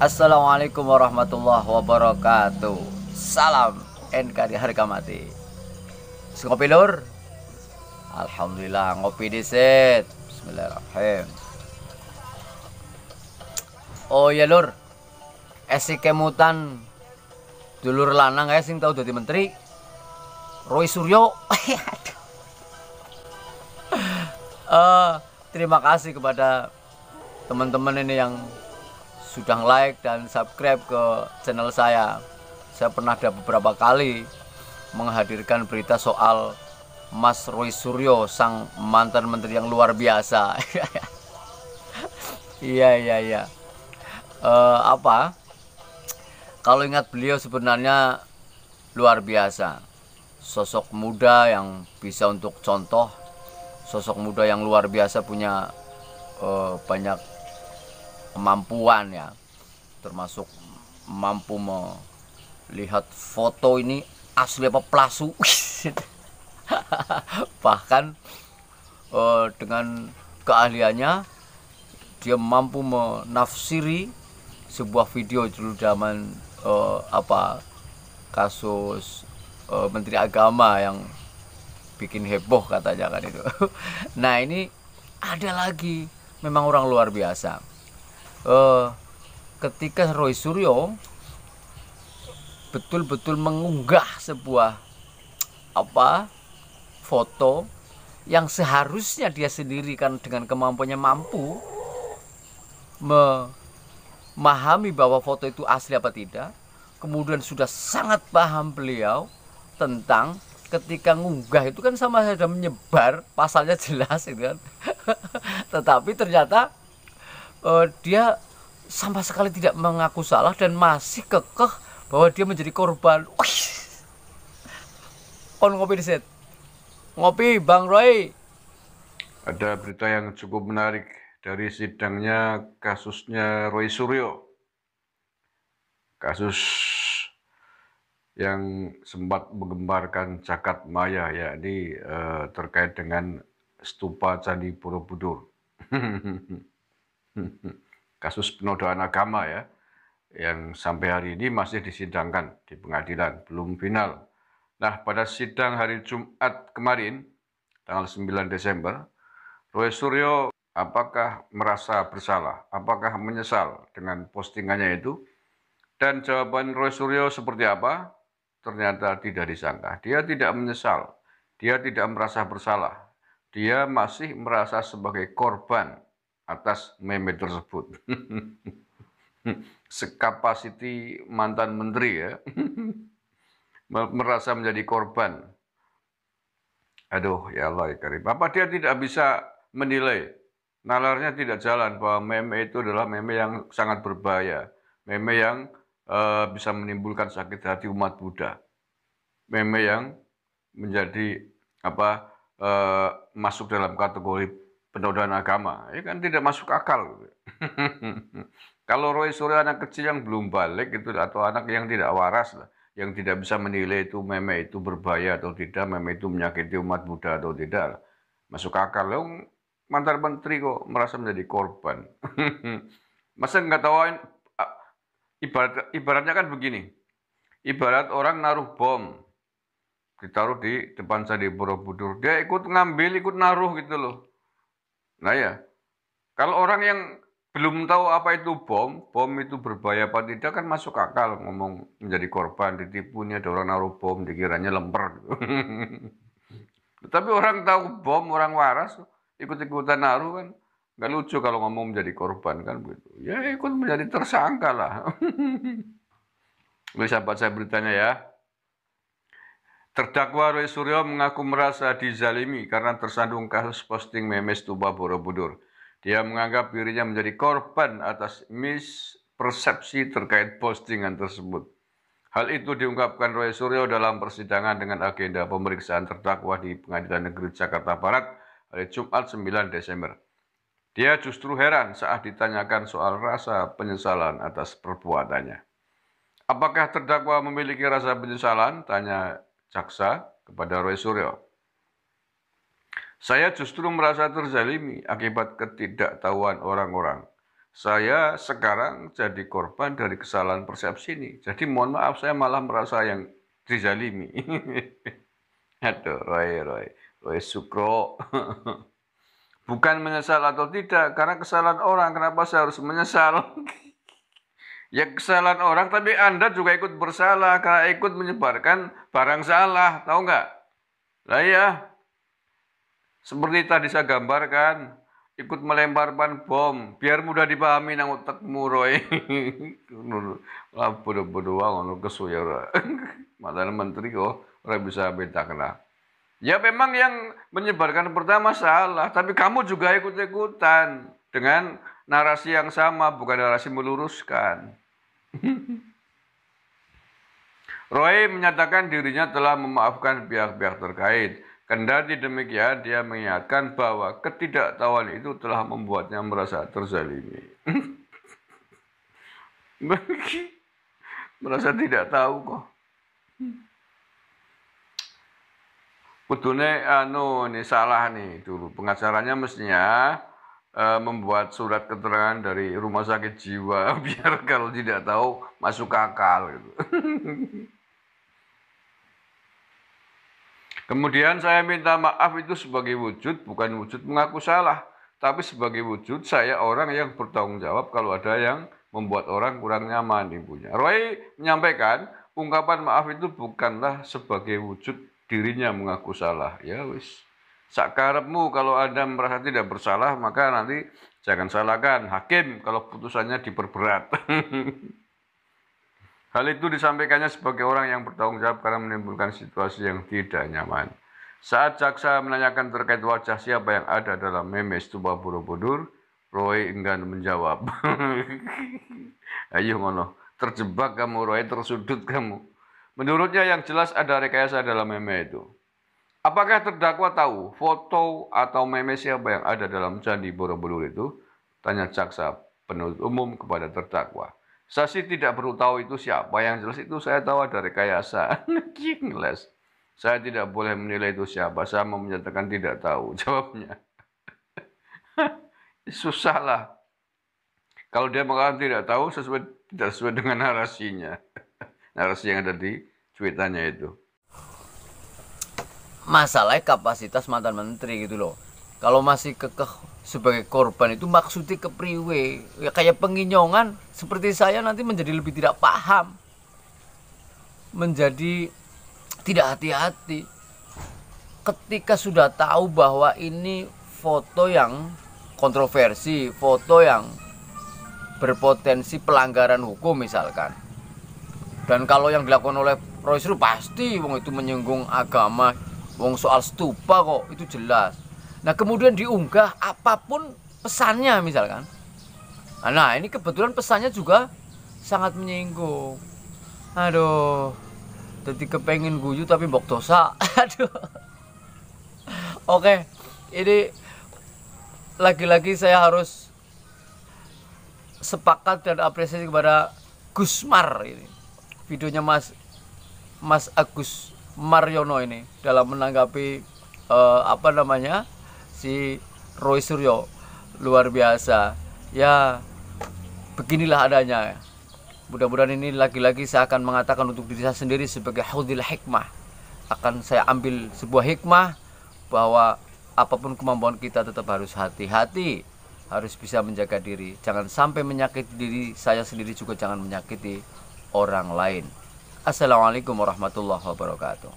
Assalamualaikum warahmatullahi wabarakatuh. Salam NKRI harga mati. Ngopi lur. Alhamdulillah ngopi disit. Bismillahirrahmanirrahim. Oh ya lur, esi kemutan dulur lanang sing tau dadi menteri Roy Suryo. Terima kasih kepada teman-teman ini yang sudah like dan subscribe ke channel saya. Saya pernah ada beberapa kali menghadirkan berita soal Mas Roy Suryo, sang mantan menteri yang luar biasa. Iya. Kalau ingat beliau sebenarnya luar biasa. Sosok muda yang bisa untuk contoh, sosok muda yang luar biasa, punya banyak kemampuan ya, termasuk mampu melihat foto ini asli apa palsu. Bahkan dengan keahliannya dia mampu menafsiri sebuah video dulu zaman kasus Menteri Agama yang bikin heboh katanya kan itu. Nah ini ada lagi, memang orang luar biasa. Ketika Roy Suryo betul-betul mengunggah sebuah foto yang seharusnya dia sendiri kan dengan kemampuannya mampu memahami bahwa foto itu asli apa tidak. Kemudian sudah sangat paham beliau tentang ketika ngunggah itu kan sama saja menyebar, pasalnya jelas gitu kan. Tetapi ternyata dia sama sekali tidak mengaku salah dan masih kekeh bahwa dia menjadi korban. Kon ngopi di set. Ngopi Bang Roy. Ada berita yang cukup menarik dari sidangnya kasusnya Roy Suryo. Kasus yang sempat menggemparkan jagat maya, yakni terkait dengan stupa Candi Borobudur. Kasus penodaan agama ya, yang sampai hari ini masih disidangkan di pengadilan, belum final. Nah, pada sidang hari Jumat kemarin, tanggal 9 Desember, Roy Suryo apakah merasa bersalah, apakah menyesal dengan postingannya itu? Dan jawaban Roy Suryo seperti apa? Ternyata tidak disangka. Dia tidak menyesal, dia tidak merasa bersalah. Dia masih merasa sebagai korban atas meme tersebut. Sekapasiti mantan menteri ya, merasa menjadi korban. Aduh, ya Allah ya Karim. Apa dia tidak bisa menilai? Nalarnya tidak jalan bahwa meme itu adalah meme yang sangat berbahaya. Meme yang bisa menimbulkan sakit hati umat Buddha. Meme yang menjadi masuk dalam kategori penodaan agama. Ya kan tidak masuk akal. Kalau Roy Suryo anak kecil yang belum balik itu, atau anak yang tidak waras lah, yang tidak bisa menilai itu meme itu berbahaya atau tidak, meme itu menyakiti umat Buddha atau tidak, masuk akal. Loh, mantan menteri kok merasa menjadi korban. Masa nggak tahu? Ibaratnya kan begini, ibarat orang naruh bom, ditaruh di depan Candi Borobudur, dia ikut ngambil, ikut naruh gitu loh. Nah ya, kalau orang yang belum tahu apa itu bom itu berbahaya apa tidak, kan masuk akal ngomong menjadi korban, ditipu, nih ada orang naruh bom, dikiranya lemper. Gitu. Tapi orang tahu bom, orang waras, ikut-ikutan naruh kan, nggak lucu kalau ngomong menjadi korban kan begitu. Ya ikut menjadi tersangka lah. Bisa baca beritanya ya. Terdakwa Roy Suryo mengaku merasa dizalimi karena tersandung kasus posting meme stupa Borobudur. Dia menganggap dirinya menjadi korban atas mispersepsi terkait postingan tersebut. Hal itu diungkapkan Roy Suryo dalam persidangan dengan agenda pemeriksaan terdakwa di Pengadilan Negeri Jakarta Barat hari Jumat 9 Desember. Dia justru heran saat ditanyakan soal rasa penyesalan atas perbuatannya. Apakah terdakwa memiliki rasa penyesalan? Tanya jaksa kepada Roy Suryo. Saya justru merasa terzalimi akibat ketidaktahuan orang-orang. saya sekarang jadi korban dari kesalahan persepsi ini. Jadi mohon maaf, saya malah merasa yang dizalimi. Aduh, Roy Sukro. Bukan menyesal atau tidak, karena kesalahan orang, kenapa saya harus menyesal? Ya kesalahan orang, tapi Anda juga ikut bersalah, karena ikut menyebarkan barang salah, tahu nggak? Lah ya, seperti tadi saya gambarkan, ikut melemparkan bom, biar mudah dipahami nang otakmu, Roy. Lah bodoh-bodoh ngono kesu ya ora. Mantan menteri kok ora bisa beda kena. Ya memang yang menyebarkan pertama salah, tapi kamu juga ikut-ikutan dengan narasi yang sama, bukan narasi meluruskan. Roy menyatakan dirinya telah memaafkan pihak-pihak terkait. Kendati demikian, dia mengingatkan bahwa ketidaktahuan itu telah membuatnya merasa terzalimi. Merasa tidak tahu kok. Kudune ini salah nih dulu. Pengacaranya mestinya membuat surat keterangan dari rumah sakit jiwa biar kalau tidak tahu masuk akal gitu. Kemudian saya minta maaf itu sebagai wujud, bukan wujud mengaku salah, tapi sebagai wujud saya orang yang bertanggung jawab kalau ada yang membuat orang kurang nyaman ibunya. Roy menyampaikan ungkapan maaf itu bukanlah sebagai wujud dirinya mengaku salah. Ya wis, sakarepmu, kalau Anda merasa tidak bersalah maka nanti jangan salahkan hakim kalau putusannya diperberat. Hal itu disampaikannya sebagai orang yang bertanggung jawab karena menimbulkan situasi yang tidak nyaman. Saat jaksa menanyakan terkait wajah siapa yang ada dalam meme Stupa Borobudur, Roy enggan menjawab. Ayo ngono, terjebak kamu Roy, tersudut kamu. Menurutnya yang jelas ada rekayasa dalam meme itu. Apakah terdakwa tahu foto atau meme siapa yang ada dalam Candi Borobudur itu? Tanya jaksa penuntut umum kepada terdakwa. Saya sih tidak perlu tahu itu siapa, yang jelas itu saya tahu ada rekayasa. Ngeles. Saya tidak boleh menilai itu siapa, saya mau menyatakan tidak tahu, jawabnya. Susah lah. Kalau dia mengatakan tidak tahu, tidak sesuai dengan narasinya. Narasi yang ada di cuitannya itu. Masalahnya kapasitas mantan menteri gitu loh. Kalau masih kekeh sebagai korban itu maksudnya kepriwe, ya kayak penginyongan seperti saya nanti menjadi lebih tidak paham, menjadi tidak hati-hati ketika sudah tahu bahwa ini foto yang kontroversi, foto yang berpotensi pelanggaran hukum misalkan. Dan kalau yang dilakukan oleh Roy Suryo pasti wong itu menyinggung agama, wong soal stupa kok itu jelas. Nah kemudian diunggah apapun pesannya misalkan. Nah ini kebetulan pesannya juga sangat menyinggung. Aduh, jadi kepengen guyu tapi mbok dosa. Aduh. Oke, ini lagi-lagi saya harus sepakat dan apresiasi kepada Gusmar ini. Videonya Mas Agus Maryono ini dalam menanggapi si Roy Suryo, luar biasa ya. Beginilah adanya. Mudah-mudahan ini lagi-lagi saya akan mengatakan untuk diri saya sendiri sebagai hudil hikmah, akan saya ambil sebuah hikmah bahwa apapun kemampuan kita tetap harus hati-hati, harus bisa menjaga diri, jangan sampai menyakiti diri saya sendiri, juga jangan menyakiti orang lain. Assalamualaikum warahmatullahi wabarakatuh.